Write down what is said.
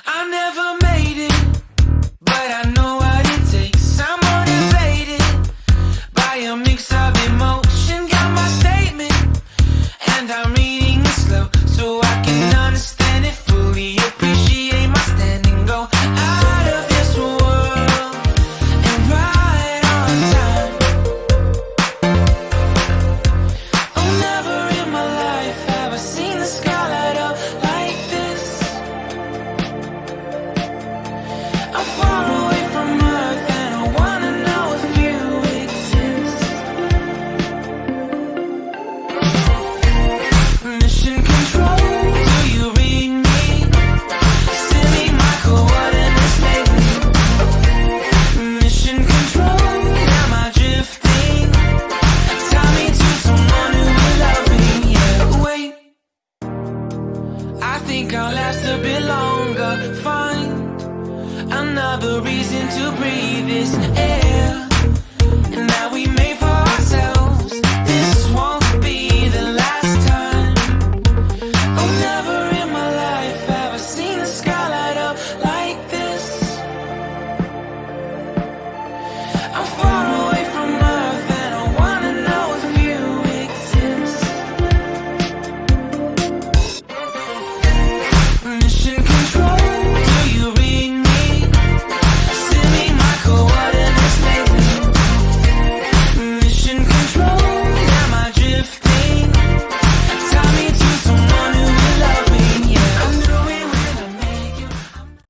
I never made it, but I know what it takes. I'm motivated by a mix of emotion. Got my statement, and I'm reading it slow so I can understand it fully. Appreciate my standing, go out of this world and right on time. Oh, never in my life have I seen the sky light up like this. I'm far away from Earth and I wanna know if you exist. Mission control, do you read me? Silly my coordinates lately. Mission control, am I drifting? Tie me to someone who will love me. Yeah, wait, I think I'll last a bit longer. Find another reason to breathe this air.